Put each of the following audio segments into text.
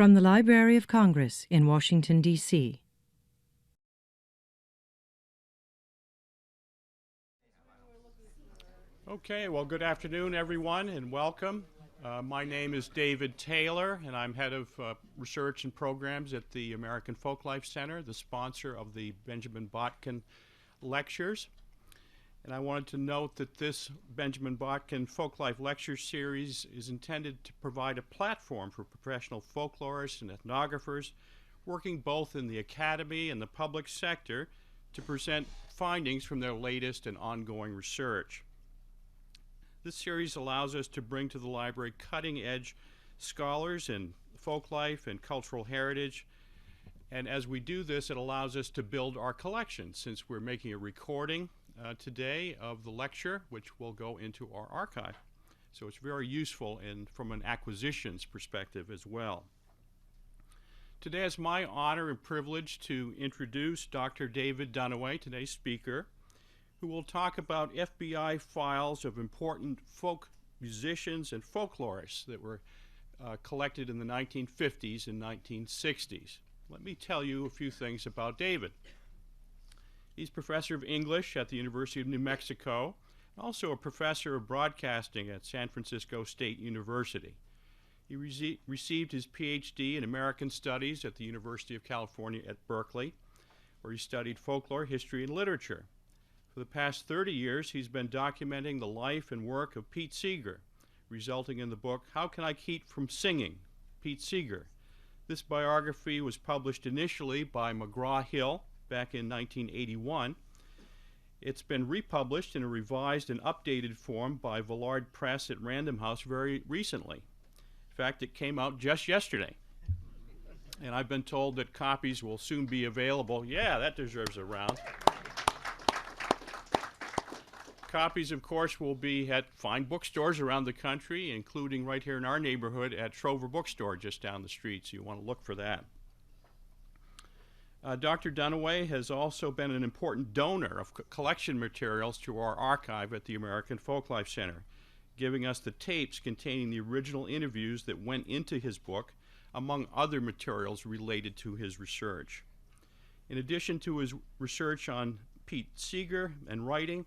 From the Library of Congress in Washington, D.C. Okay, well, good afternoon, everyone, and welcome. My name is David Taylor, and I'm head of research and programs at the American Folklife Center, the sponsor of the Benjamin Botkin Lectures. And I wanted to note that this Benjamin Botkin Folklife Lecture Series is intended to provide a platform for professional folklorists and ethnographers working both in the academy and the public sector to present findings from their latest and ongoing research. This series allows us to bring to the library cutting-edge scholars in folklife and cultural heritage. And as we do this, it allows us to build our collection, since we're making a recording today of the lecture, which will go into our archive. So it's very useful from an acquisitions perspective as well. Today it's my honor and privilege to introduce Dr. David Dunaway, today's speaker, who will talk about FBI files of important folk musicians and folklorists that were collected in the 1950s and 1960s. Let me tell you a few things about David. He's professor of English at the University of New Mexico, also a professor of broadcasting at San Francisco State University. He received his PhD in American Studies at the University of California at Berkeley, where he studied folklore, history, and literature. For the past 30 years, he's been documenting the life and work of Pete Seeger, resulting in the book, How Can I Keep From Singing? Pete Seeger. This biography was published initially by McGraw-Hill back in 1981. It's been republished in a revised and updated form by Villard Press at Random House very recently. In fact, it came out just yesterday. And I've been told that copies will soon be available. Yeah, that deserves a round. Copies, of course, will be at fine bookstores around the country, including right here in our neighborhood at Trover Bookstore just down the street, so you want to look for that. Dr. Dunaway has also been an important donor of collection materials to our archive at the American Folklife Center, giving us the tapes containing the original interviews that went into his book, among other materials related to his research. In addition to his research on Pete Seeger and writing,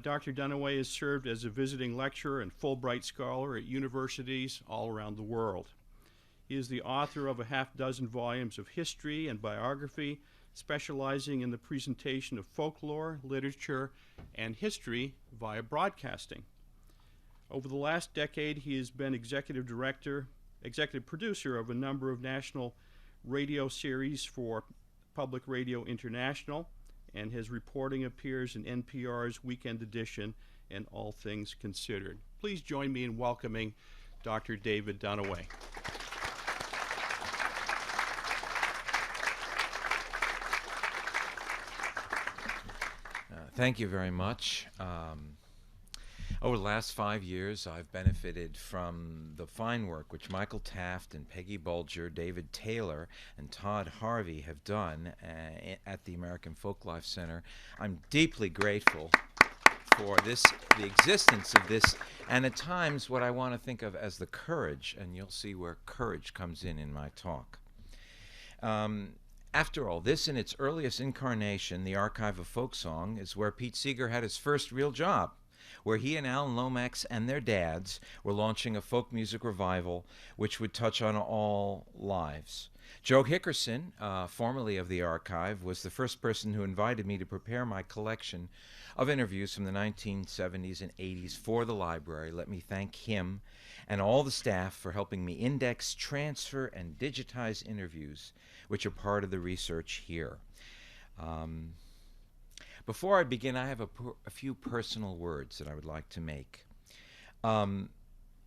Dr. Dunaway has served as a visiting lecturer and Fulbright scholar at universities all around the world. He is the author of a half-dozen volumes of history and biography, specializing in the presentation of folklore, literature, and history via broadcasting. Over the last decade, he has been executive producer of a number of national radio series for Public Radio International, and his reporting appears in NPR's Weekend Edition and All Things Considered. Please join me in welcoming Dr. David Dunaway. Thank you very much. Over the last 5 years, I've benefited from the fine work which Michael Taft and Peggy Bulger, David Taylor, and Todd Harvey have done at the American Folklife Center. I'm deeply grateful for the existence of this, and at times what I want to think of as the courage, and you'll see where courage comes in my talk. After all, this in its earliest incarnation, the Archive of Folksong, is where Pete Seeger had his first real job, where he and Alan Lomax and their dads were launching a folk music revival which would touch on all lives. Joe Hickerson, formerly of the archive, was the first person who invited me to prepare my collection of interviews from the 1970s and 80s for the library. Let me thank him and all the staff for helping me index, transfer, and digitize interviews which are part of the research here. Before I begin, I have a few personal words that I would like to make.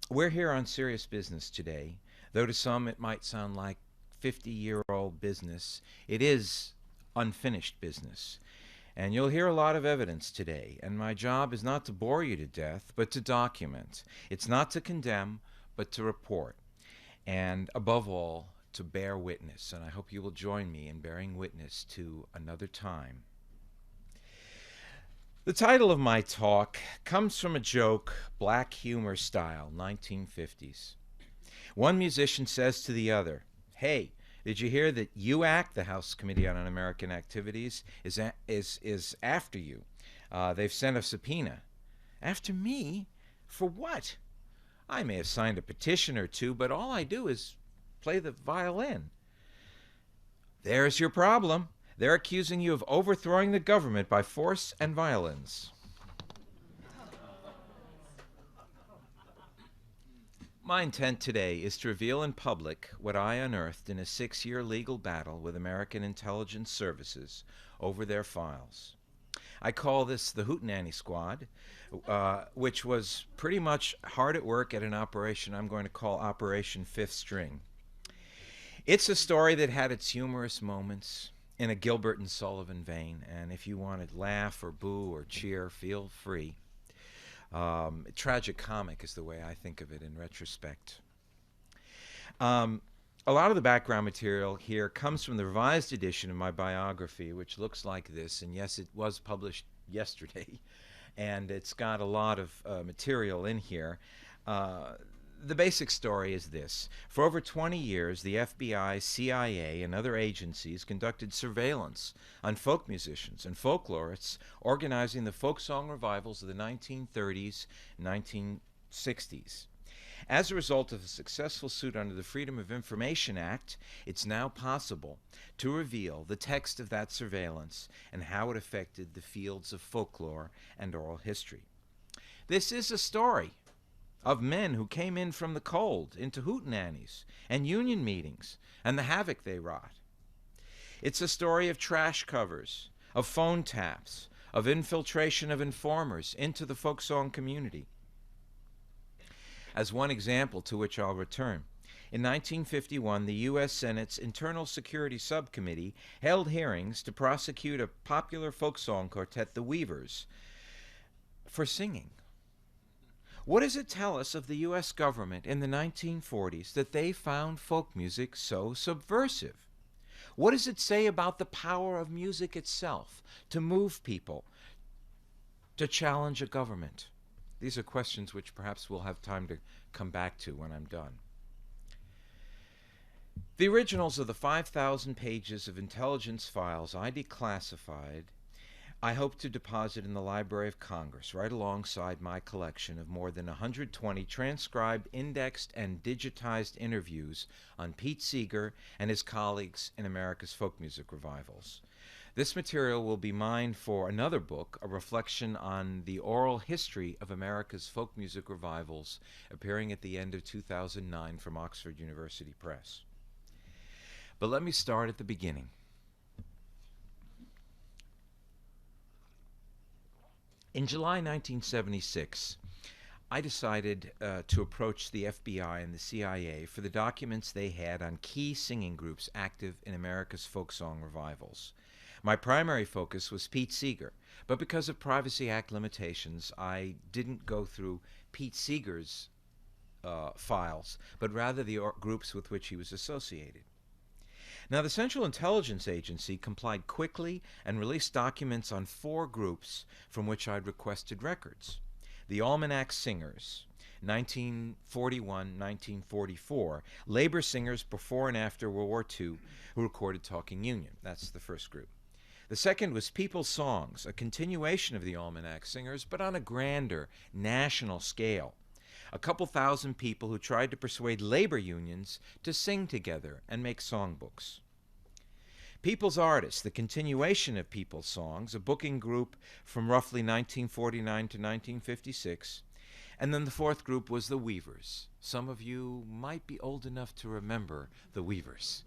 We're here on serious business today, though to some it might sound like 50-year-old business. It is unfinished business. And you'll hear a lot of evidence today, and my job is not to bore you to death, but to document. It's not to condemn, but to report. And above all, to bear witness, and I hope you will join me in bearing witness to another time. The title of my talk comes from a joke, black humor style, 1950s. One musician says to the other, Hey, did you hear that UAC, the House Committee on Un-American Activities, is after you? They've sent a subpoena. After me? For what? I may have signed a petition or two, but all I do is play the violin. There's your problem. They're accusing you of overthrowing the government by force and violence. My intent today is to reveal in public what I unearthed in a 6-year legal battle with American intelligence services over their files. I call this the Hootenanny Squad, which was pretty much hard at work at an operation I'm going to call Operation Fifth String. It's a story that had its humorous moments in a Gilbert and Sullivan vein, and if you want to laugh or boo or cheer, feel free. Tragic comic is the way I think of it in retrospect. A lot of the background material here comes from the revised edition of my biography, which looks like this, and yes, it was published yesterday, and it's got a lot of material in here. The basic story is this. For over 20 years, the FBI, CIA, and other agencies conducted surveillance on folk musicians and folklorists organizing the folk song revivals of the 1930s and 1960s. As a result of a successful suit under the Freedom of Information Act, it's now possible to reveal the text of that surveillance and how it affected the fields of folklore and oral history. This is a story of men who came in from the cold into hootenannies and union meetings and the havoc they wrought. It's a story of trash covers, of phone taps, of infiltration of informers into the folk song community. As one example to which I'll return, in 1951, the U.S. Senate's Internal Security Subcommittee held hearings to prosecute a popular folk song quartet, the Weavers, for singing. What does it tell us of the U.S. government in the 1940s that they found folk music so subversive? What does it say about the power of music itself to move people, to challenge a government? These are questions which perhaps we'll have time to come back to when I'm done. The originals of the 5,000 pages of intelligence files I declassified, I hope to deposit in the Library of Congress right alongside my collection of more than 120 transcribed, indexed, and digitized interviews on Pete Seeger and his colleagues in America's folk music revivals. This material will be mine for another book, a reflection on the oral history of America's folk music revivals, appearing at the end of 2009 from Oxford University Press. But let me start at the beginning. In July 1976, I decided to approach the FBI and the CIA for the documents they had on key singing groups active in America's folk song revivals. My primary focus was Pete Seeger, but because of Privacy Act limitations, I didn't go through Pete Seeger's files, but rather the groups with which he was associated. Now, the Central Intelligence Agency complied quickly and released documents on 4 groups from which I'd requested records. The Almanac Singers, 1941-1944, labor singers before and after World War II who recorded Talking Union. That's the first group. The second was People's Songs, a continuation of the Almanac Singers, but on a grander, national scale. A couple thousand people who tried to persuade labor unions to sing together and make songbooks. People's Artists, the continuation of People's Songs, a booking group from roughly 1949 to 1956. And then the fourth group was the Weavers. Some of you might be old enough to remember the Weavers.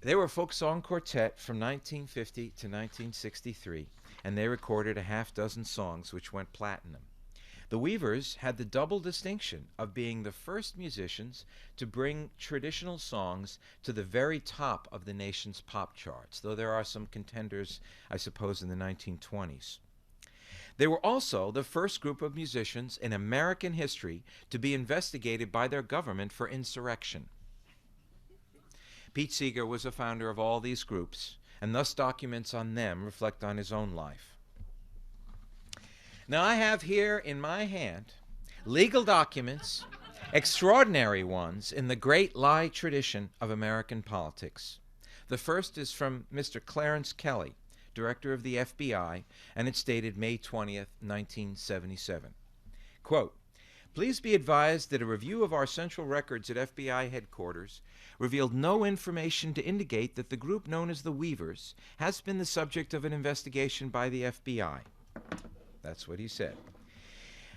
They were a folk song quartet from 1950 to 1963, and they recorded a half dozen songs which went platinum. The Weavers had the double distinction of being the first musicians to bring traditional songs to the very top of the nation's pop charts, though there are some contenders, I suppose, in the 1920s. They were also the first group of musicians in American history to be investigated by their government for insurrection. Pete Seeger was a founder of all these groups, and thus documents on them reflect on his own life. Now, I have here in my hand legal documents extraordinary ones in the great lie tradition of American politics. The first is from Mr. Clarence Kelly, director of the FBI, and it's dated May 20th, 1977. Quote, "Please be advised that a review of our central records at FBI headquarters revealed no information to indicate that the group known as the Weavers has been the subject of an investigation by the FBI." That's what he said.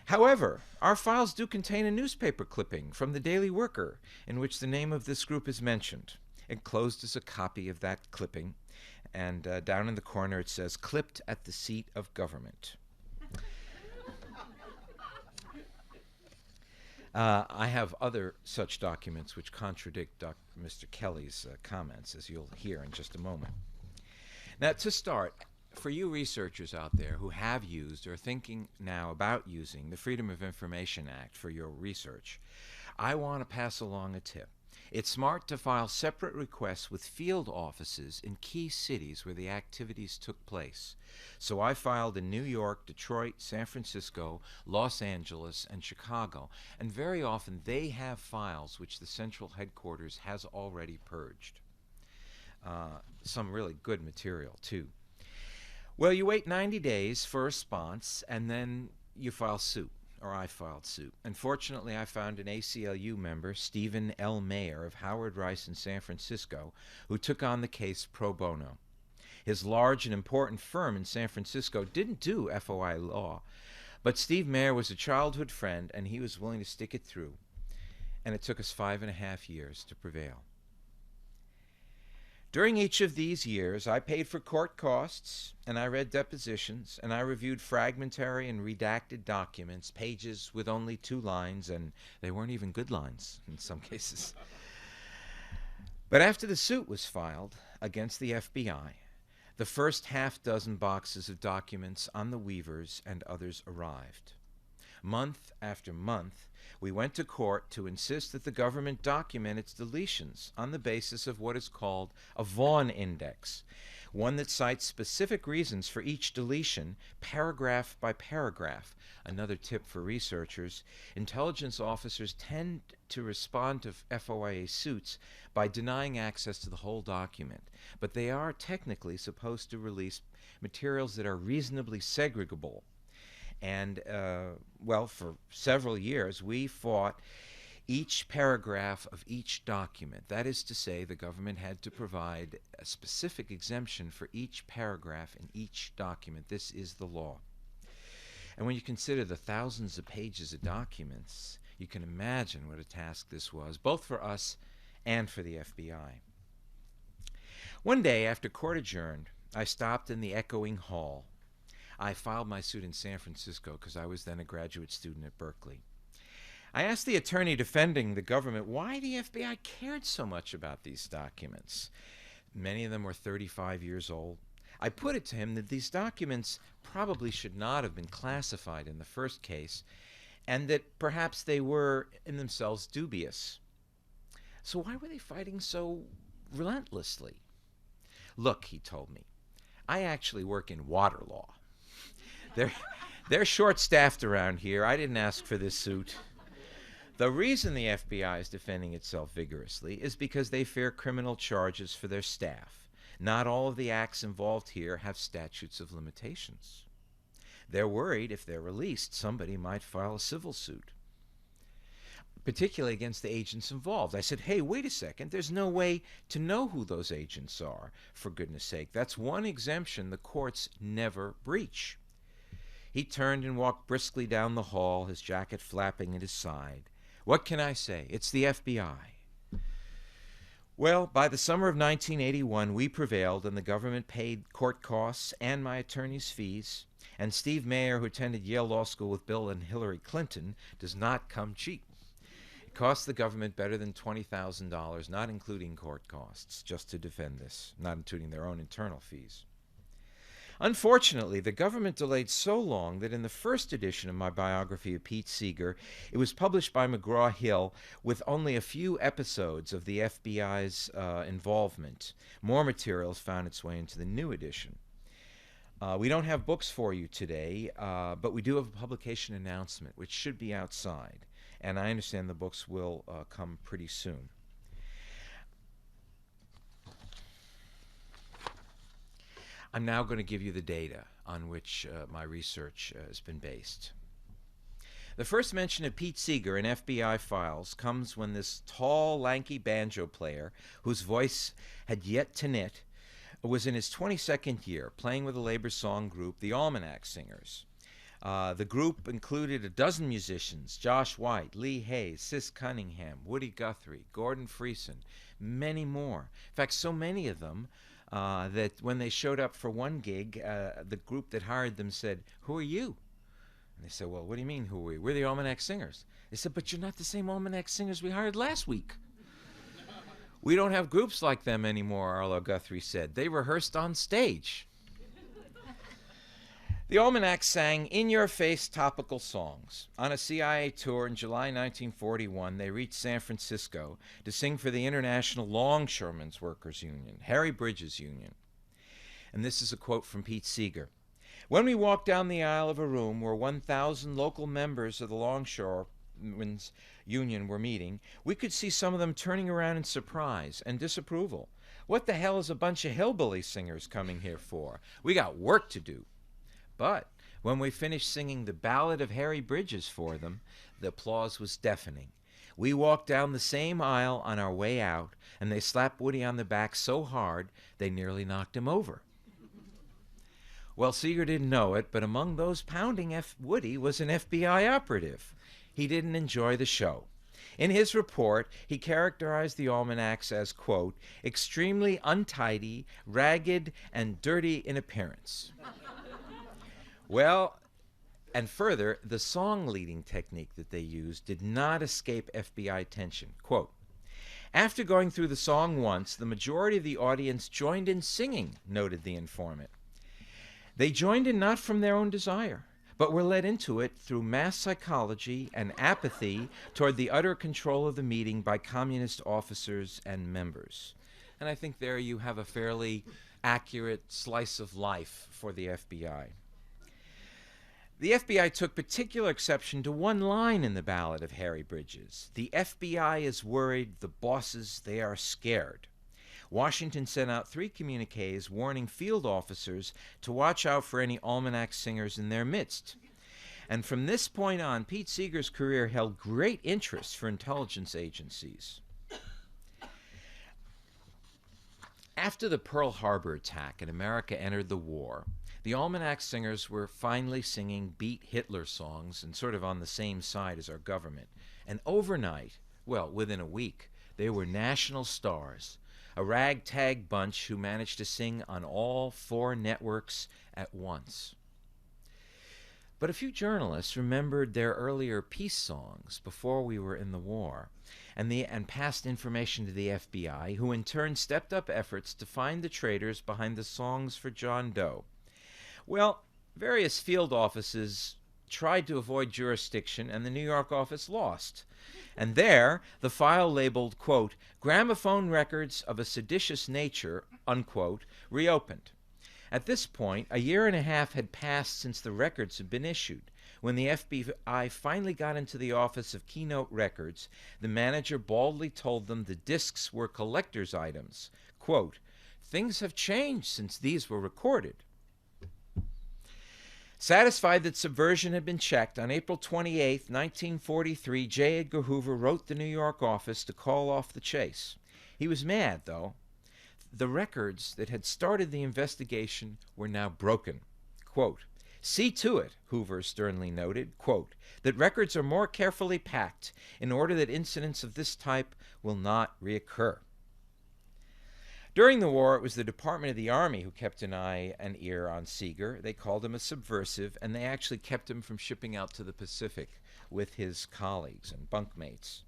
However, our files do contain a newspaper clipping from the Daily Worker in which the name of this group is mentioned. Enclosed is a copy of that clipping, and down in the corner it says, "Clipped at the seat of government." I have other such documents which contradict Mr. Kelly's comments, as you'll hear in just a moment. Now, to start, for you researchers out there who have used or are thinking now about using the Freedom of Information Act for your research, I want to pass along a tip. It's smart to file separate requests with field offices in key cities where the activities took place. So I filed in New York, Detroit, San Francisco, Los Angeles, and Chicago, and very often they have files which the central headquarters has already purged. Some really good material, too. Well, you wait 90 days for a response, and then you file suit, or I filed suit. Unfortunately, I found an ACLU member, Stephen L. Mayer of Howard Rice in San Francisco, who took on the case pro bono. His large and important firm in San Francisco didn't do FOI law, but Steve Mayer was a childhood friend, and he was willing to stick it through. And it took us 5.5 years to prevail. During each of these years, I paid for court costs, and I read depositions, and I reviewed fragmentary and redacted documents, pages with only 2 lines, and they weren't even good lines in some cases. But after the suit was filed against the FBI, the first 6 boxes of documents on the Weavers and others arrived. Month after month, we went to court to insist that the government document its deletions on the basis of what is called a Vaughan Index, one that cites specific reasons for each deletion, paragraph by paragraph. Another tip for researchers: intelligence officers tend to respond to FOIA suits by denying access to the whole document, but they are technically supposed to release materials that are reasonably segregable. And, well, for several years, we fought each paragraph of each document. That is to say, the government had to provide a specific exemption for each paragraph in each document. This is the law. And when you consider the thousands of pages of documents, you can imagine what a task this was, both for us and for the FBI. One day, after court adjourned, I stopped in the echoing hall. I filed my suit in San Francisco because I was then a graduate student at Berkeley. I asked the attorney defending the government why the FBI cared so much about these documents. Many of them were 35 years old. I put it to him that these documents probably should not have been classified in the first case, and that perhaps they were in themselves dubious. So why were they fighting so relentlessly? Look, he told me, I actually work in water law. They're short-staffed around here. I didn't ask for this suit. The reason the FBI is defending itself vigorously is because they fear criminal charges for their staff. Not all of the acts involved here have statutes of limitations. They're worried if they're released, somebody might file a civil suit, particularly against the agents involved. I said, hey, wait a second. There's no way to know who those agents are, for goodness sake. That's one exemption the courts never breach. He turned and walked briskly down the hall, his jacket flapping at his side. What can I say? It's the FBI. Well, by the summer of 1981, we prevailed, and the government paid court costs and my attorney's fees. And Steve Mayer, who attended Yale Law School with Bill and Hillary Clinton, does not come cheap. It cost the government better than $20,000, not including court costs, just to defend this, not including their own internal fees. Unfortunately, the government delayed so long that in the first edition of my biography of Pete Seeger, it was published by McGraw-Hill with only a few episodes of the FBI's involvement. More materials found its way into the new edition. We don't have books for you today, but we do have a publication announcement, which should be outside. and I understand the books will come pretty soon. I'm now going to give you the data on which my research has been based. The first mention of Pete Seeger in FBI files comes when this tall, lanky banjo player, whose voice had yet to knit, was in his 22nd year, playing with a labor song group, the Almanac Singers. The group included a dozen musicians: Josh White, Lee Hayes, Sis Cunningham, Woody Guthrie, Gordon Freeson, many more. In fact, so many of them that when they showed up for one gig, the group that hired them said, "Who are you?" And they said, "Well, what do you mean, who are we? We're the Almanac Singers." They said, "But you're not the same Almanac Singers we hired last week." "We don't have groups like them anymore," Arlo Guthrie said. "They rehearsed on stage." The Almanac sang in-your-face topical songs. On a CIA tour in July 1941, they reached San Francisco to sing for the International Longshoremen's Workers Union, Harry Bridges Union. And this is a quote from Pete Seeger. "When we walked down the aisle of a room where 1,000 local members of the Longshoremen's Union were meeting, we could see some of them turning around in surprise and disapproval. What the hell is a bunch of hillbilly singers coming here for? We got work to do." But when we finished singing the Ballad of Harry Bridges for them, the applause was deafening. We walked down the same aisle on our way out, and they slapped Woody on the back so hard they nearly knocked him over. Well, Seeger didn't know it, but among those pounding Woody was an FBI operative. He didn't enjoy the show. In his report, he characterized the almanacs as, quote, "extremely untidy, ragged, and dirty in appearance." Well, and further, the song leading technique that they used did not escape FBI attention. Quote, "After going through the song once, the majority of the audience joined in singing," noted the informant. "They joined in not from their own desire, but were led into it through mass psychology and apathy toward the utter control of the meeting by communist officers and members." And I think there you have a fairly accurate slice of life for the FBI. The FBI took particular exception to one line in the Ballad of Harry Bridges. "The FBI is worried, the bosses, they are scared." Washington sent out 3 communiques warning field officers to watch out for any Almanac Singers in their midst. And from this point on, Pete Seeger's career held great interest for intelligence agencies. After the Pearl Harbor attack and America entered the war, the Almanac Singers were finally singing Beat Hitler songs and sort of on the same side as our government. And overnight, well, within a week, they were national stars, a ragtag bunch who managed to sing on all 4 networks at once. But a few journalists remembered their earlier peace songs before we were in the war, and passed information to the FBI, who in turn stepped up efforts to find the traitors behind the songs for John Doe. Well, various field offices tried to avoid jurisdiction, and the New York office lost. And there, the file labeled, quote, "gramophone records of a seditious nature," unquote, reopened. At this point, a year and a half had passed since the records had been issued. When the FBI finally got into the office of Keynote Records, the manager baldly told them the discs were collector's items. Quote, "Things have changed since these were recorded." Satisfied that subversion had been checked, on April 28, 1943, J. Edgar Hoover wrote the New York office to call off the chase. He was mad, though. The records that had started the investigation were now broken. Quote, "See to it," Hoover sternly noted, quote, "that records are more carefully packed in order that incidents of this type will not reoccur." During the war, it was the Department of the Army who kept an eye and ear on Seeger. They called him a subversive, and they actually kept him from shipping out to the Pacific with his colleagues and bunkmates.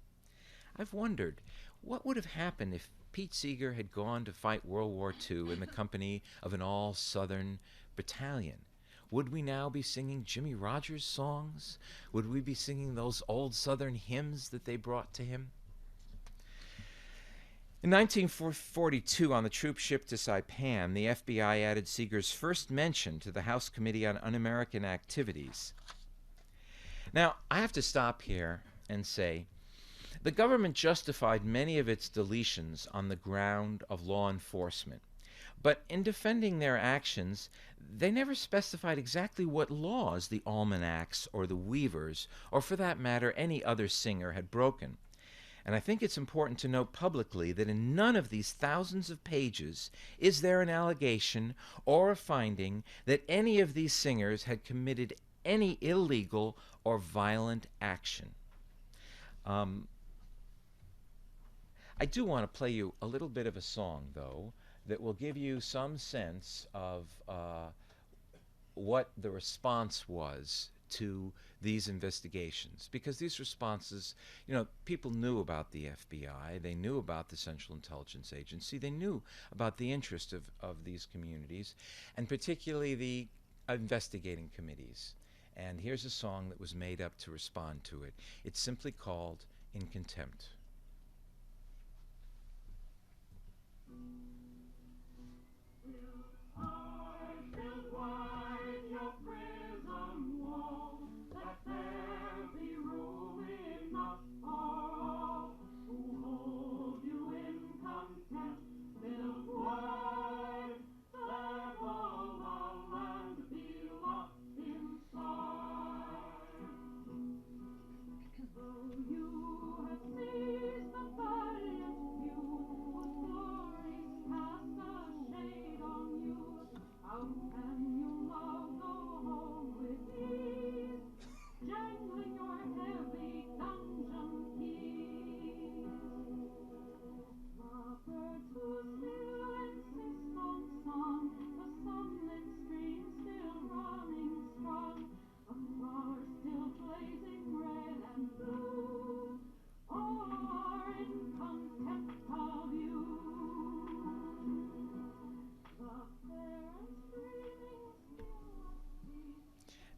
I've wondered, what would have happened if Pete Seeger had gone to fight World War II in the company of an all-Southern battalion? Would we now be singing Jimmy Rogers songs? Would we be singing those old Southern hymns that they brought to him? In 1942, on the troop ship to Saipan, the FBI added Seeger's first mention to the House Committee on Un-American Activities. Now, I have to stop here. and say, the government justified many of its deletions on the ground of law enforcement. But in defending their actions, they never specified exactly what laws the almanacs or the weavers, or for that matter any other singer, had broken. And I think it's important to note publicly that in none of these thousands of pages is there an allegation or a finding that any of these singers had committed any illegal or violent action. I do want to play you a little bit of a song, though, that will give you some sense of what the response was to these investigations. Because these responses, people knew about the FBI, they knew about the Central Intelligence Agency, they knew about the interest of these communities, and particularly the investigating committees. And here's a song that was made up to respond to it. It's simply called In Contempt.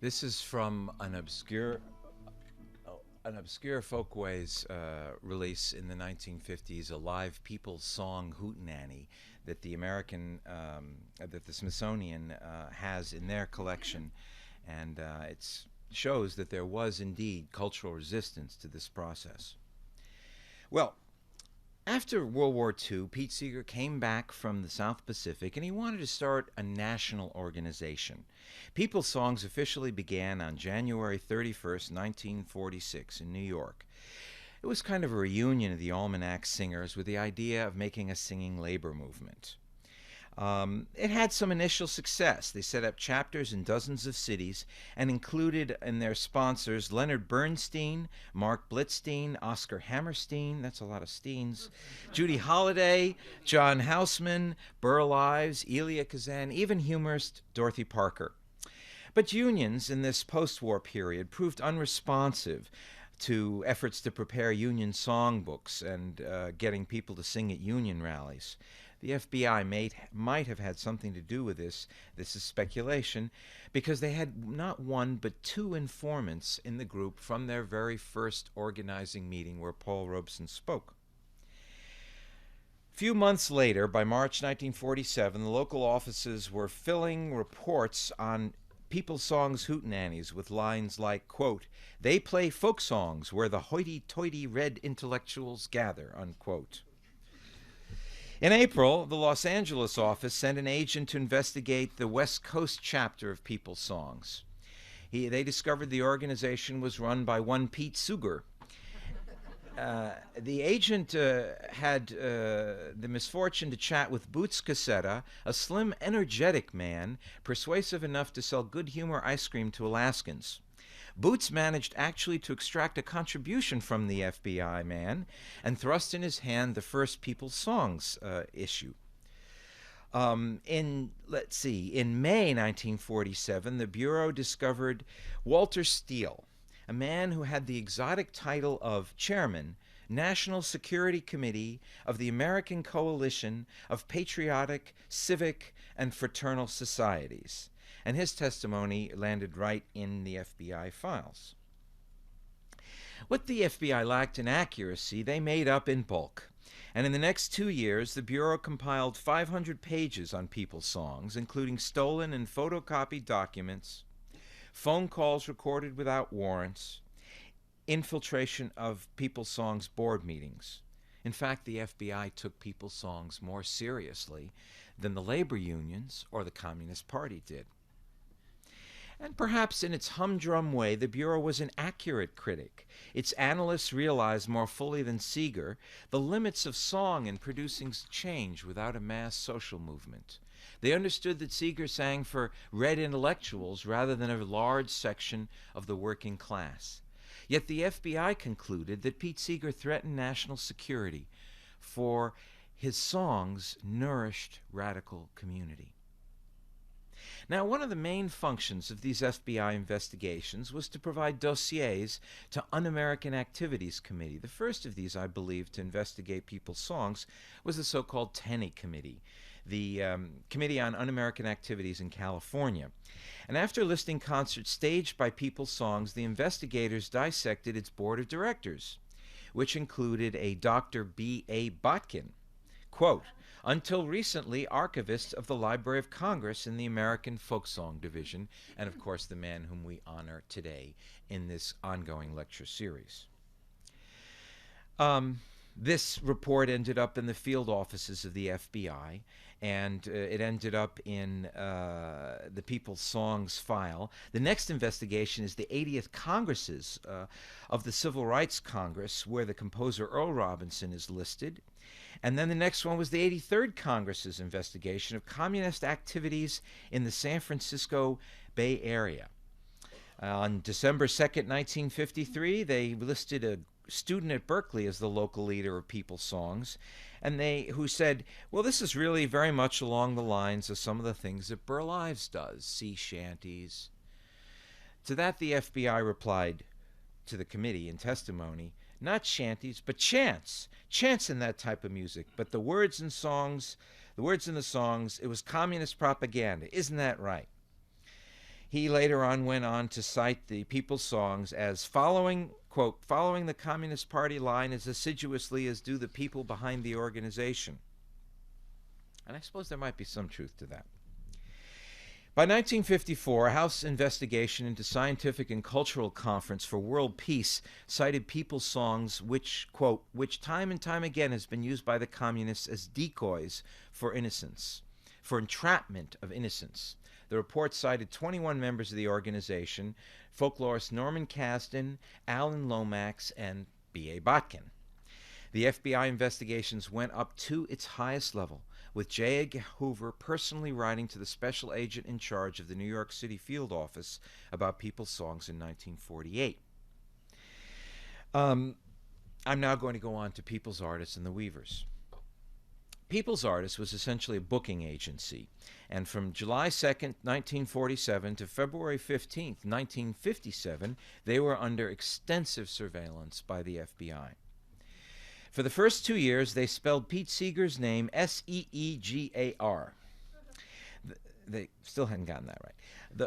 This is from an obscure Folkways release in the 1950s, a live people's song hootenanny that the that the Smithsonian has in their collection, and it shows that there was indeed cultural resistance to this process. Well, after World War II, Pete Seeger came back from the South Pacific and he wanted to start a national organization. People's Songs officially began on January 31st, 1946 in New York. It was kind of a reunion of the Almanac singers with the idea of making a singing labor movement. It had some initial success. They set up chapters in dozens of cities and included in their sponsors Leonard Bernstein, Mark Blitzstein, Oscar Hammerstein, that's a lot of Steens, Judy Holliday, John Houseman, Burl Ives, Elia Kazan, even humorist Dorothy Parker. But unions in this post-war period proved unresponsive to efforts to prepare union songbooks and getting people to sing at union rallies. The FBI might have had something to do with this. This is speculation, because they had not one but two informants in the group from their very first organizing meeting where Paul Robeson spoke. A few months later, by March 1947, the local offices were filling reports on People's Songs hootenannies with lines like, quote, "They play folk songs where the hoity-toity red intellectuals gather," unquote. In April, the Los Angeles office sent an agent to investigate the West Coast chapter of People's Songs. They discovered the organization was run by one Pete Seeger. The agent had the misfortune to chat with Boots Cassetta, a slim, energetic man, persuasive enough to sell good humor ice cream to Alaskans. Boots managed actually to extract a contribution from the FBI man and thrust in his hand the first People's Songs issue. In May 1947, the Bureau discovered Walter Steele, a man who had the exotic title of Chairman, National Security Committee of the American Coalition of Patriotic, Civic, and Fraternal Societies. And his testimony landed right in the FBI files. What the FBI lacked in accuracy, they made up in bulk. And in the next 2 years, the Bureau compiled 500 pages on People's Songs, including stolen and photocopied documents, phone calls recorded without warrants, infiltration of People's Song's board meetings. In fact, the FBI took People's Songs more seriously than the labor unions or the Communist Party did. And perhaps in its humdrum way, the Bureau was an accurate critic. Its analysts realized more fully than Seeger the limits of song in producing change without a mass social movement. They understood that Seeger sang for red intellectuals rather than a large section of the working class. Yet the FBI concluded that Pete Seeger threatened national security, for his songs nourished radical community. Now, one of the main functions of these FBI investigations was to provide dossiers to Un-American Activities Committee. The first of these, I believe, to investigate People's Songs was the so-called Tenney Committee, the Committee on Un-American Activities in California. And after listing concerts staged by People's Songs, the investigators dissected its board of directors, which included a Dr. B.A. Botkin, quote, until recently archivist of the Library of Congress in the American Folksong Division, and of course the man whom we honor today in this ongoing lecture series. This report ended up in the field offices of the FBI, and it ended up in the People's Songs file. The next investigation is the 80th Congresses of the Civil Rights Congress, where the composer Earl Robinson is listed. And then the next one was the 83rd Congress's investigation of communist activities in the San Francisco Bay Area. On December 2nd, 1953, they listed a student at Berkeley as the local leader of People's Songs, and who said, well, this is really very much along the lines of some of the things that Burl Ives does, sea shanties. To that, the FBI replied to the committee in testimony, not shanties, but chants. Chants in that type of music. But the words in the songs, it was communist propaganda. Isn't that right? He later on went on to cite the People's Songs as following, quote, following the Communist Party line as assiduously as do the people behind the organization. And I suppose there might be some truth to that. By 1954, a House investigation into Scientific and Cultural Conference for World Peace cited People's Songs, which, quote, which time and time again has been used by the communists as decoys for innocence, for entrapment of innocence. The report cited 21 members of the organization, folklorist Norman Kasdan, Alan Lomax, and B.A. Botkin. The FBI investigations went up to its highest level, with J. Edgar Hoover personally writing to the special agent in charge of the New York City field office about People's Songs in 1948. I'm now going to go on to People's Artists and the Weavers. People's Artists was essentially a booking agency, and from July 2nd, 1947 to February 15th, 1957, they were under extensive surveillance by the FBI. For the first 2 years, they spelled Pete Seeger's name S-E-E-G-A-R. They still hadn't gotten that right.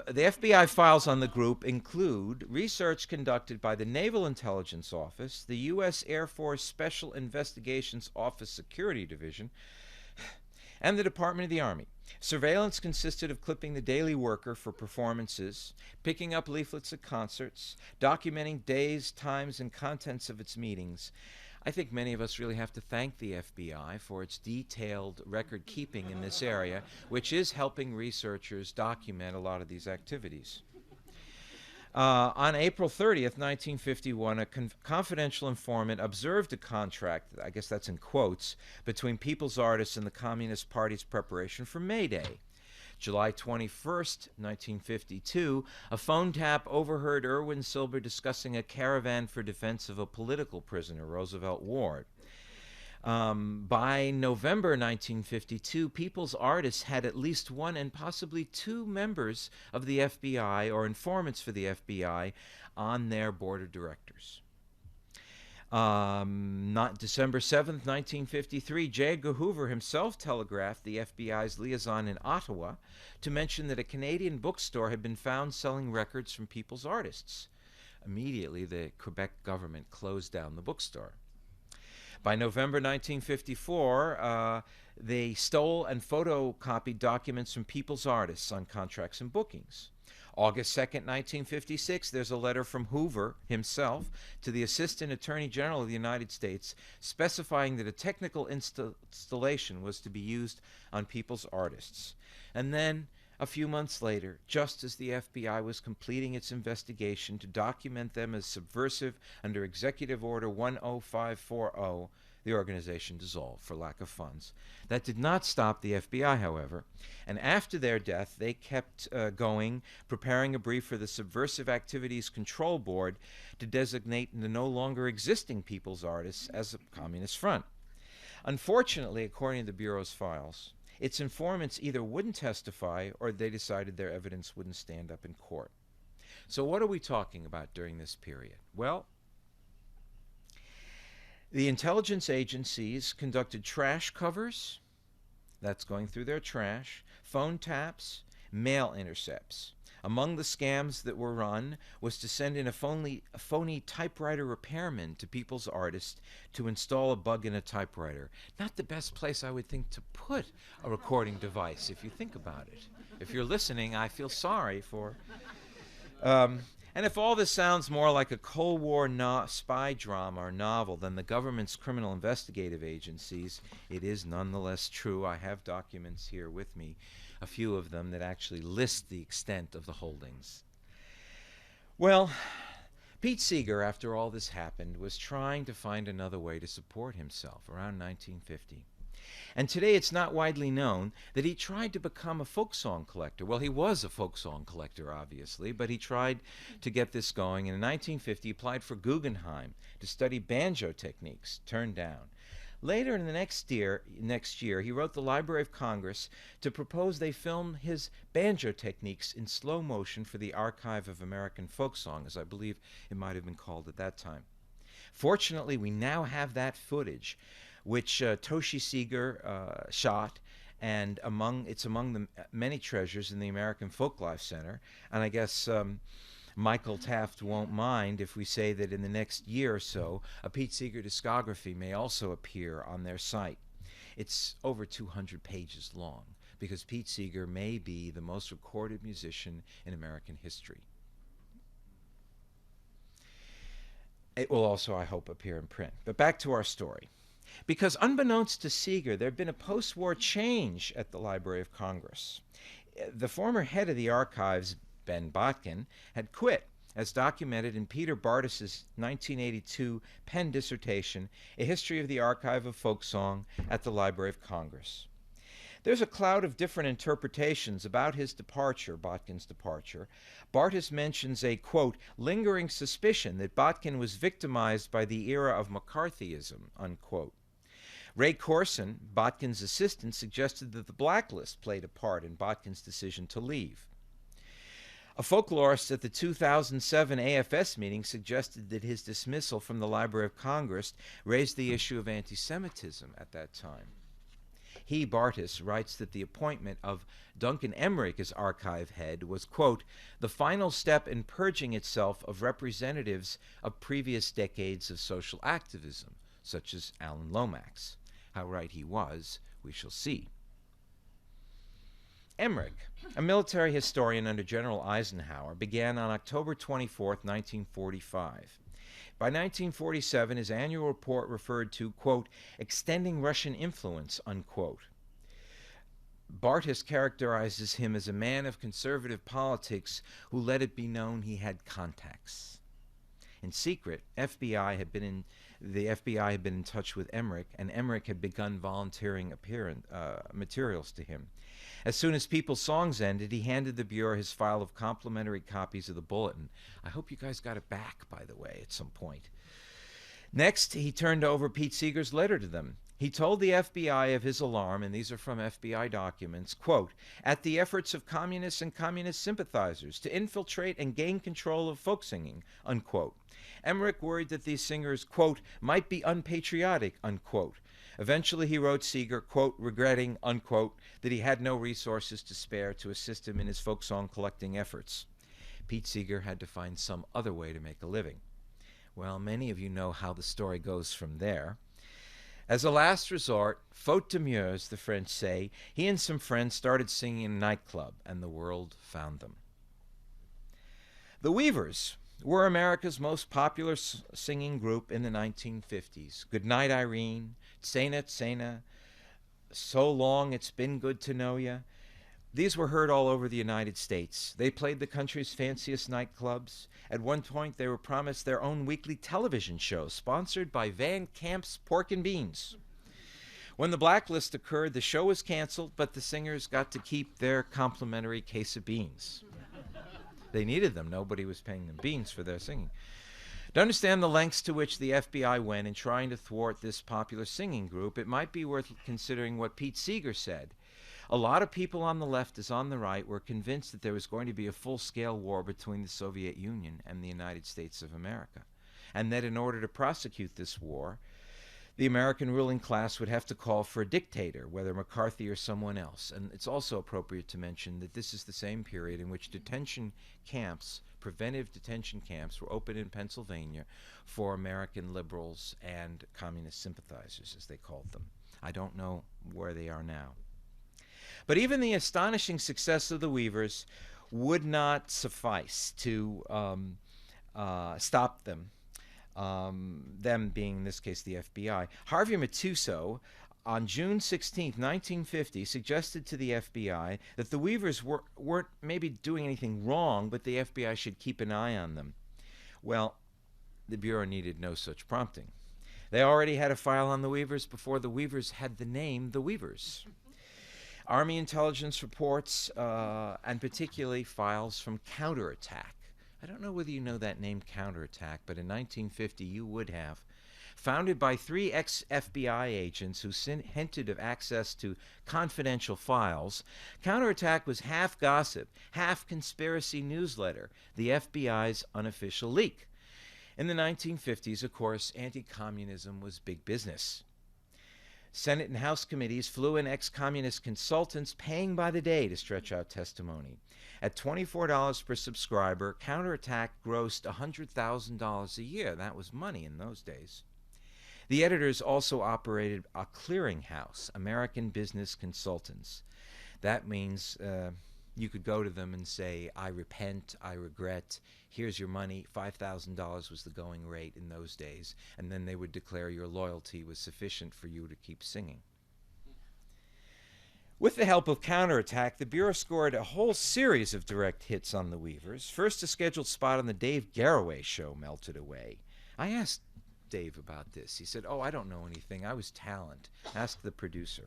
The FBI files on the group include research conducted by the Naval Intelligence Office, the U.S. Air Force Special Investigations Office Security Division, and the Department of the Army. Surveillance consisted of clipping the Daily Worker for performances, picking up leaflets at concerts, documenting days, times, and contents of its meetings. I think many of us really have to thank the FBI for its detailed record keeping in this area, which is helping researchers document a lot of these activities. On April 30th, 1951, a confidential informant observed a contract, I guess that's in quotes, between People's Artists and the Communist Party's preparation for May Day. July 21st, 1952, a phone tap overheard Irwin Silber discussing a caravan for defense of a political prisoner, Roosevelt Ward. By November 1952, People's Artists had at least one and possibly two members of the FBI or informants for the FBI on their board of directors. Not December 7th, 1953, J. Edgar Hoover himself telegraphed the FBI's liaison in Ottawa to mention that a Canadian bookstore had been found selling records from People's Artists. Immediately, the Quebec government closed down the bookstore. By November 1954, they stole and photocopied documents from People's Artists on contracts and bookings. August 2nd, 1956, there's a letter from Hoover himself to the Assistant Attorney General of the United States specifying that a technical installation was to be used on people's artists. And then, a few months later, just as the FBI was completing its investigation to document them as subversive under Executive Order 10540, the organization dissolved for lack of funds. That did not stop the FBI, however, and after their death, they kept going, preparing a brief for the Subversive Activities Control Board to designate the no longer existing People's Artists as a communist front. Unfortunately, according to the Bureau's files, its informants either wouldn't testify or they decided their evidence wouldn't stand up in court. So what are we talking about during this period? Well, the intelligence agencies conducted trash covers, that's going through their trash, phone taps, mail intercepts. Among the scams that were run was to send in a phony typewriter repairman to People's Artists to install a bug in a typewriter. Not the best place, I would think, to put a recording device, if you think about it. If you're listening, I feel sorry for... And if all this sounds more like a Cold War spy drama or novel than the government's criminal investigative agencies, it is nonetheless true. I have documents here with me, a few of them that actually list the extent of the holdings. Well, Pete Seeger, after all this happened, was trying to find another way to support himself around 1950. And today it's not widely known that he tried to become a folk song collector. Well, he was a folk song collector, obviously, but he tried to get this going. And in 1950, he applied for Guggenheim to study banjo techniques, turned down. Later in the next year, he wrote the Library of Congress to propose they film his banjo techniques in slow motion for the Archive of American Folksong, as I believe it might have been called at that time. Fortunately, we now have that footage, which Toshi Seeger shot, and it's among the many treasures in the American Folklife Center. And I guess Michael Taft won't mind if we say that in the next year or so, a Pete Seeger discography may also appear on their site. It's over 200 pages long, because Pete Seeger may be the most recorded musician in American history. It will also, I hope, appear in print. But back to our story. Because unbeknownst to Seeger, there had been a post-war change at the Library of Congress. The former head of the archives, Ben Botkin, had quit, as documented in Peter Bartis's 1982 Penn dissertation, A History of the Archive of Folksong at the Library of Congress. There's a cloud of different interpretations about his departure, Botkin's departure. Bartis mentions a, quote, lingering suspicion that Botkin was victimized by the era of McCarthyism, unquote. Ray Corson, Botkin's assistant, suggested that the blacklist played a part in Botkin's decision to leave. A folklorist at the 2007 AFS meeting suggested that his dismissal from the Library of Congress raised the issue of anti-Semitism at that time. He, Bartis, writes that the appointment of Duncan Emmerich as archive head was, quote, the final step in purging itself of representatives of previous decades of social activism, such as Alan Lomax. How right he was, we shall see. Emmerich, a military historian under General Eisenhower, began on October 24, 1945. By 1947, his annual report referred to, quote, extending Russian influence, unquote. Bartis characterizes him as a man of conservative politics who let it be known he had contacts. In secret, the FBI had been in touch with Emmerich, and Emmerich had begun volunteering materials to him. As soon as People's Songs ended, he handed the Bureau his file of complimentary copies of the Bulletin. I hope you guys got it back, by the way, at some point. Next, he turned over Pete Seeger's letter to them. He told the FBI of his alarm, and these are from FBI documents, quote, at the efforts of communists and communist sympathizers to infiltrate and gain control of folk singing, unquote. Emmerich worried that these singers, quote, might be unpatriotic, unquote. Eventually he wrote Seeger, quote, regretting, unquote, that he had no resources to spare to assist him in his folk song collecting efforts. Pete Seeger had to find some other way to make a living. Well, many of you know how the story goes from there. As a last resort, faute de mieux, the French say, he and some friends started singing in a nightclub, and the world found them. The Weavers were America's most popular singing group in the 1950s. Goodnight, Irene, Tsena Tsena, So Long It's Been Good to Know Ya. These were heard all over the United States. They played the country's fanciest nightclubs. At one point, they were promised their own weekly television show, sponsored by Van Camp's Pork and Beans. When the blacklist occurred, the show was canceled, but the singers got to keep their complimentary case of beans. They needed them. Nobody was paying them beans for their singing. To understand the lengths to which the FBI went in trying to thwart this popular singing group, it might be worth considering what Pete Seeger said. A lot of people on the left as on the right were convinced that there was going to be a full-scale war between the Soviet Union and the United States of America, and that in order to prosecute this war, the American ruling class would have to call for a dictator, whether McCarthy or someone else. And it's also appropriate to mention that this is the same period in which detention camps, preventive detention camps, were opened in Pennsylvania for American liberals and communist sympathizers, as they called them. I don't know where they are now. But even the astonishing success of the Weavers would not suffice to stop them. Them being, in this case, the FBI. Harvey Matusow, on June 16, 1950, suggested to the FBI that the Weavers weren't maybe doing anything wrong, but the FBI should keep an eye on them. Well, the Bureau needed no such prompting. They already had a file on the Weavers before the Weavers had the name the Weavers. Army intelligence reports, and particularly files from Counterattack. I don't know whether you know that name, Counterattack, but in 1950 you would have. Founded by 3 ex-FBI agents who hinted of access to confidential files, Counterattack was half gossip, half conspiracy newsletter, the FBI's unofficial leak. In the 1950s, of course, anti-communism was big business. Senate and House committees flew in ex-communist consultants paying by the day to stretch out testimony. At $24 per subscriber, Counterattack grossed $100,000 a year. That was money in those days. The editors also operated a clearinghouse, American Business Consultants. That means you could go to them and say, I repent, I regret, here's your money. $5,000 was the going rate in those days. And then they would declare your loyalty was sufficient for you to keep singing. With the help of Counterattack, the Bureau scored a whole series of direct hits on the Weavers. First, a scheduled spot on the Dave Garroway show melted away. I asked Dave about this. He said, I don't know anything. I was talent. Ask the producer.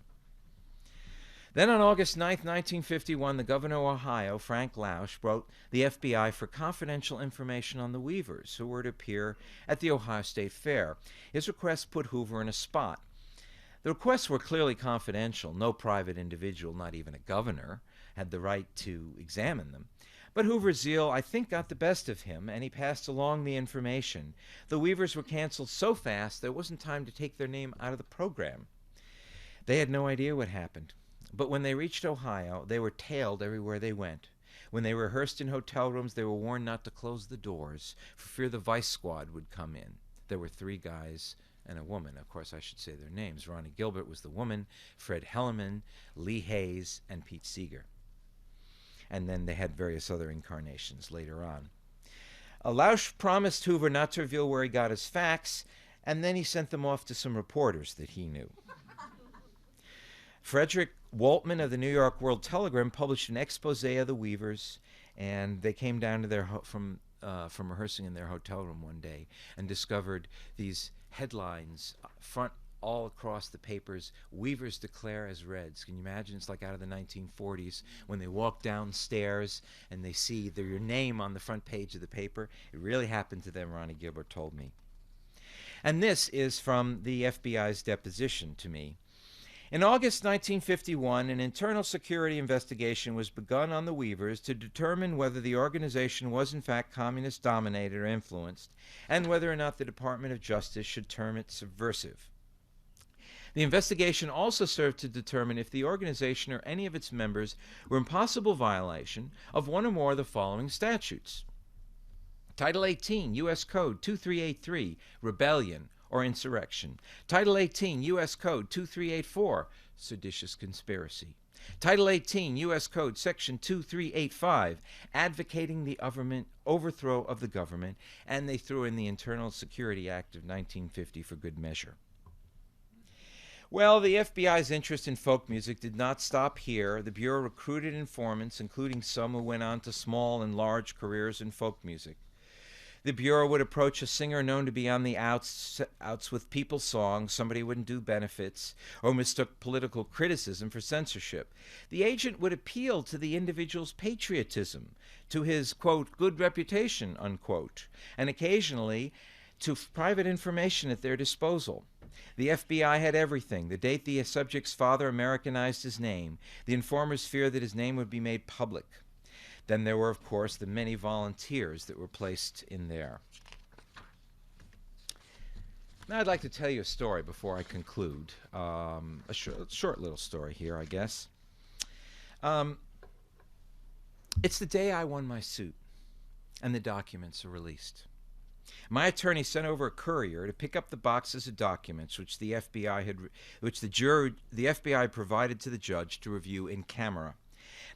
Then on August 9, 1951, the governor of Ohio, Frank Lausch, wrote the FBI for confidential information on the Weavers, who were to appear at the Ohio State Fair. His request put Hoover in a spot. The requests were clearly confidential. No private individual, not even a governor, had the right to examine them. But Hoover's zeal, I think, got the best of him, and he passed along the information. The Weavers were canceled so fast there wasn't time to take their name out of the program. They had no idea what happened. But when they reached Ohio, they were tailed everywhere they went. When they rehearsed in hotel rooms, they were warned not to close the doors for fear the vice squad would come in. There were 3 guys and a woman. Of course, I should say their names. Ronnie Gilbert was the woman, Fred Hellerman, Lee Hayes, and Pete Seeger. And then they had various other incarnations later on. Lausch promised Hoover not to reveal where he got his facts, and then he sent them off to some reporters that he knew. Frederick Waltman of the New York World Telegram published an expose of the Weavers, and they came down to their from rehearsing in their hotel room one day and discovered these headlines front all across the papers: Weavers declare as Reds. Can you imagine? It's like out of the 1940s when they walk downstairs and they see your name on the front page of the paper. It really happened to them, Ronnie Gilbert told me. And this is from the FBI's deposition to me. In August 1951, an internal security investigation was begun on the Weavers to determine whether the organization was in fact communist-dominated or influenced, and whether or not the Department of Justice should term it subversive. The investigation also served to determine if the organization or any of its members were in possible violation of one or more of the following statutes. Title 18, U.S. Code 2383, Rebellion or Insurrection. Title 18, U.S. Code 2384, Seditious Conspiracy. Title 18, U.S. Code, Section 2385, advocating the overthrow of the government, and they threw in the Internal Security Act of 1950 for good measure. Well, the FBI's interest in folk music did not stop here. The Bureau recruited informants, including some who went on to small and large careers in folk music. The Bureau would approach a singer known to be on the outs with people's songs, somebody who wouldn't do benefits, or mistook political criticism for censorship. The agent would appeal to the individual's patriotism, to his, quote, good reputation, unquote, and occasionally to private information at their disposal. The FBI had everything: the date the subject's father Americanized his name, the informer's fear that his name would be made public. Then there were, of course, the many volunteers that were placed in there. Now I'd like to tell you a story before I conclude. A short little story here, I guess. It's the day I won my suit, and the documents are released. My attorney sent over a courier to pick up the boxes of documents which the FBI provided to the judge to review in camera.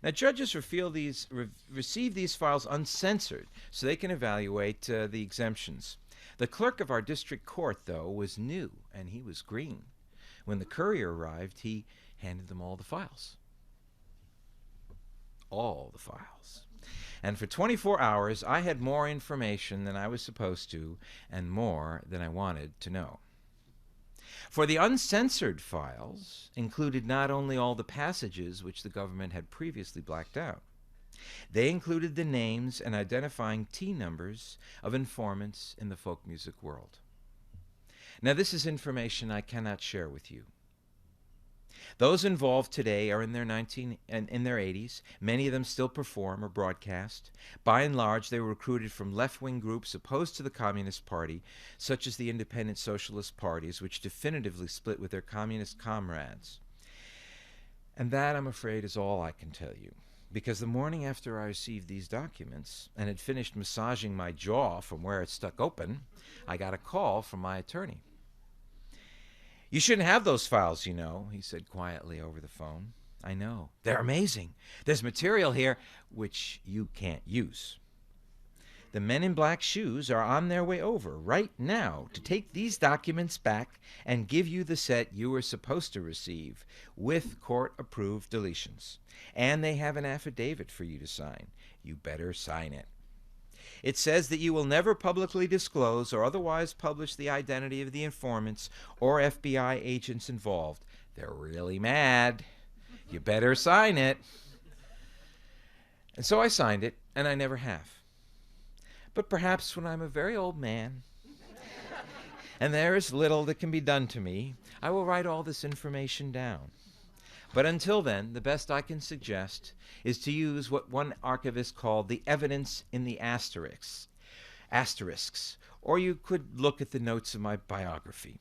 Now, judges receive these files uncensored so they can evaluate the exemptions. The clerk of our district court, though, was new, and he was green. When the courier arrived, he handed them all the files. All the files. And for 24 hours, I had more information than I was supposed to, and more than I wanted to know. For the uncensored files included not only all the passages which the government had previously blacked out, they included the names and identifying T numbers of informants in the folk music world. Now, this is information I cannot share with you. Those involved today are in their 80s. Many of them still perform or broadcast. By and large, they were recruited from left-wing groups opposed to the Communist Party, such as the Independent Socialist parties, which definitively split with their communist comrades. And that, I'm afraid, is all I can tell you. Because the morning after I received these documents and had finished massaging my jaw from where it stuck open, I got a call from my attorney. "You shouldn't have those files, you know," he said quietly over the phone. "I know. They're amazing. There's material here which you can't use. The men in black shoes are on their way over right now to take these documents back and give you the set you were supposed to receive with court-approved deletions. And they have an affidavit for you to sign. You better sign it. It says that you will never publicly disclose or otherwise publish the identity of the informants or FBI agents involved. They're really mad. You better sign it." And so I signed it, and I never have. But perhaps when I'm a very old man and there is little that can be done to me, I will write all this information down. But until then, the best I can suggest is to use what one archivist called the evidence in the asterisks, or you could look at the notes of my biography.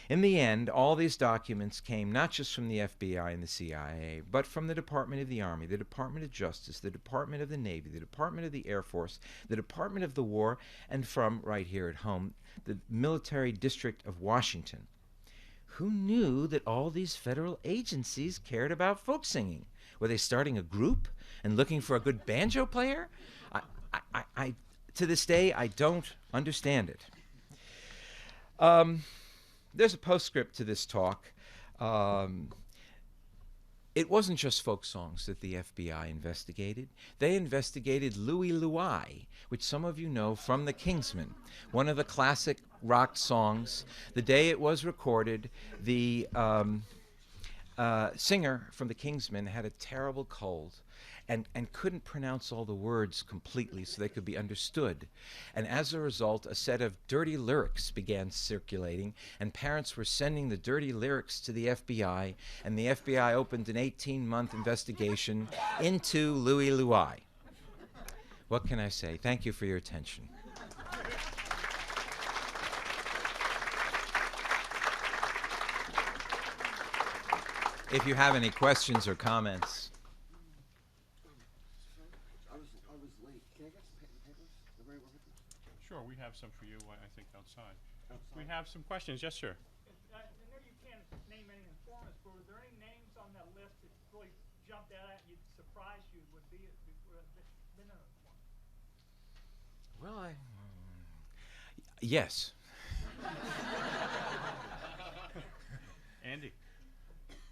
In the end, all these documents came not just from the FBI and the CIA, but from the Department of the Army, the Department of Justice, the Department of the Navy, the Department of the Air Force, the Department of the War, and from, right here at home, the Military District of Washington. Who knew that all these federal agencies cared about folk singing? Were they starting a group and looking for a good banjo player? I to this day, I don't understand it. There's a postscript to this talk. It wasn't just folk songs that the FBI investigated. They investigated Louie Louie, which some of you know from The Kingsmen, one of the classic rock songs. The day it was recorded, the singer from The Kingsmen had a terrible cold and couldn't pronounce all the words completely so they could be understood. And as a result, a set of dirty lyrics began circulating, and parents were sending the dirty lyrics to the FBI, and the FBI opened an 18-month investigation into Louie Louie. What can I say? Thank you for your attention. If you have any questions or comments. Sure, we have some for you, I think, outside. We have some questions. Yes, sir. I know you can't name any informants, but were there any names on that list that really jumped out at you, surprised you would be been a one? Well, yes. Andy.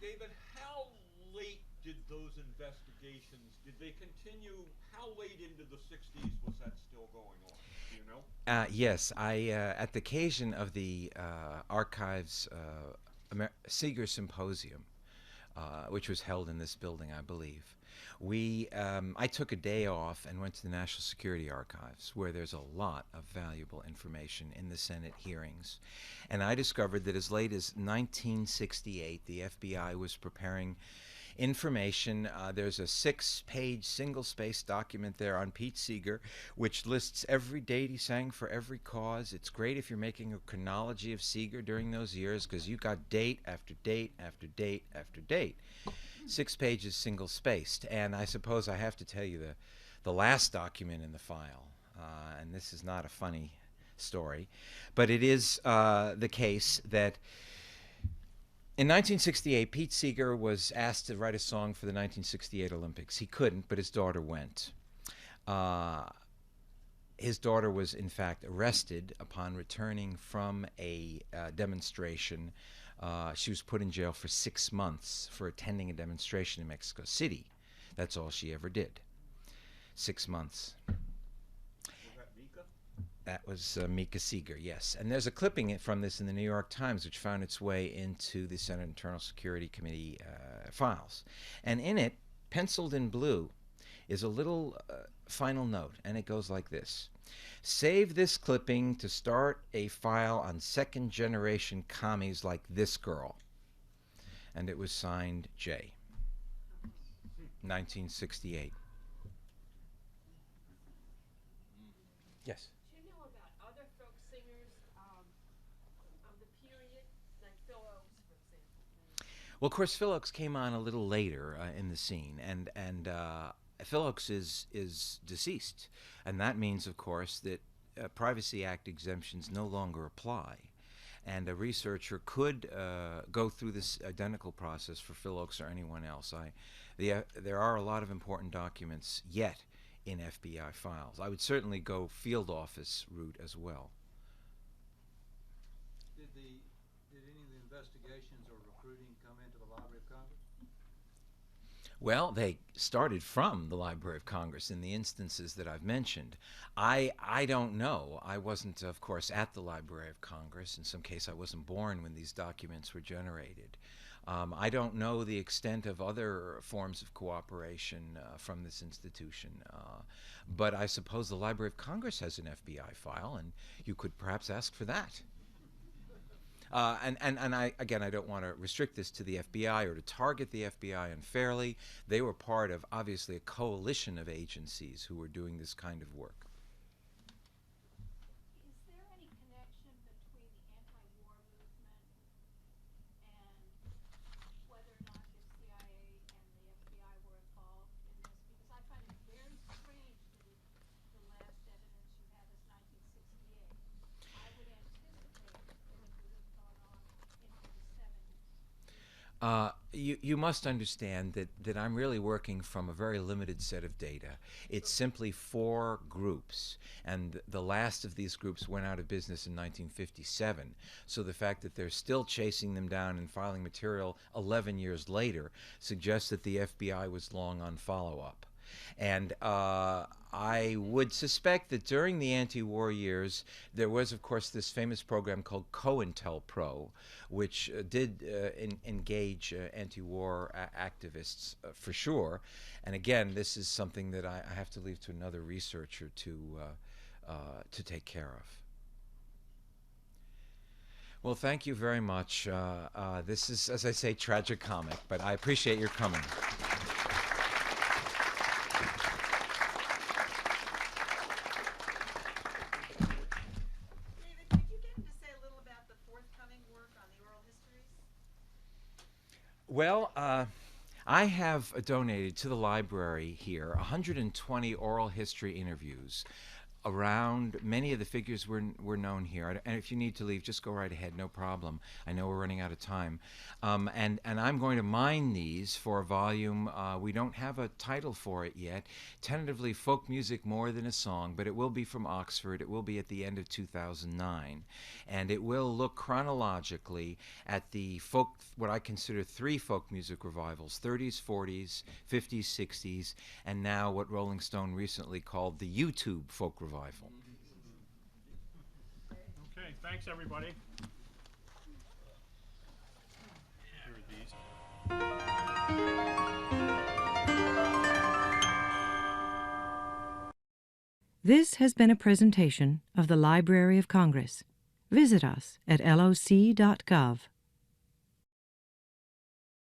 David, how late did those investigations, did they continue, how late into the 60s was that still going on? Do you know? Yes, at the occasion of the Archives Seeger Symposium, which was held in this building, I believe, I took a day off and went to the National Security Archives, where there's a lot of valuable information in the Senate hearings. And I discovered that as late as 1968, the FBI was preparing information. There's a 6-page single-spaced document there on Pete Seeger, which lists every date he sang for every cause. It's great if you're making a chronology of Seeger during those years, because you got date after date after date after date. 6 pages single-spaced. And I suppose I have to tell you the last document in the file, and this is not a funny story, but it is the case that in 1968, Pete Seeger was asked to write a song for the 1968 Olympics. He couldn't, but his daughter went. His daughter was, in fact, arrested upon returning from a demonstration. She was put in jail for 6 months for attending a demonstration in Mexico City. That's all she ever did. 6 months. That was Mika Seeger, yes. And there's a clipping from this in the New York Times, which found its way into the Senate Internal Security Committee files. And in it, penciled in blue, is a little final note, and it goes like this. Save this clipping to start a file on second-generation commies like this girl. And it was signed J. 1968. Yes? Well, of course, Phil Oakes came on a little later in the scene, and Phil Oakes is deceased, and that means, of course, that Privacy Act exemptions no longer apply, and a researcher could go through this identical process for Phil Oakes or anyone else. There are a lot of important documents yet in FBI files. I would certainly go field office route as well. Did any of the investigations or recruiting come into the Library of Congress? Well, they started from the Library of Congress in the instances that I've mentioned. I don't know. I wasn't, of course, at the Library of Congress. In some case, I wasn't born when these documents were generated. I don't know the extent of other forms of cooperation from this institution. But I suppose the Library of Congress has an FBI file, and you could perhaps ask for that. And I don't want to restrict this to the FBI or to target the FBI unfairly. They were part of, obviously, a coalition of agencies who were doing this kind of work. Is there any connection between the anti-war movement and whether or not the CIA and the FBI were involved in this? Because I find it very strange that the last evidence you have is 1968. I would anticipate that it would have gone on into the 70s. You must understand that I'm really working from a very limited set of data. It's simply 4 groups, and the last of these groups went out of business in 1957. So the fact that they're still chasing them down and filing material 11 years later suggests that the FBI was long on follow-up. And I would suspect that during the anti-war years, there was, of course, this famous program called COINTELPRO, which did engage anti-war activists for sure. And again, this is something that I have to leave to another researcher to take care of. Well, thank you very much. This is, as I say, tragicomic, but I appreciate your coming. Well, I have donated to the library here 120 oral history interviews around. Many of the figures were known here. And if you need to leave, just go right ahead, no problem. I know we're running out of time. And I'm going to mine these for a volume. We don't have a title for it yet. Tentatively, Folk Music More Than a Song, but it will be from Oxford. It will be at the end of 2009. And it will look chronologically at the what I consider 3 folk music revivals, 30s, 40s, 50s, 60s, and now what Rolling Stone recently called the YouTube folk revival. Okay, thanks everybody. Here are these. This has been a presentation of the Library of Congress. Visit us at loc.gov.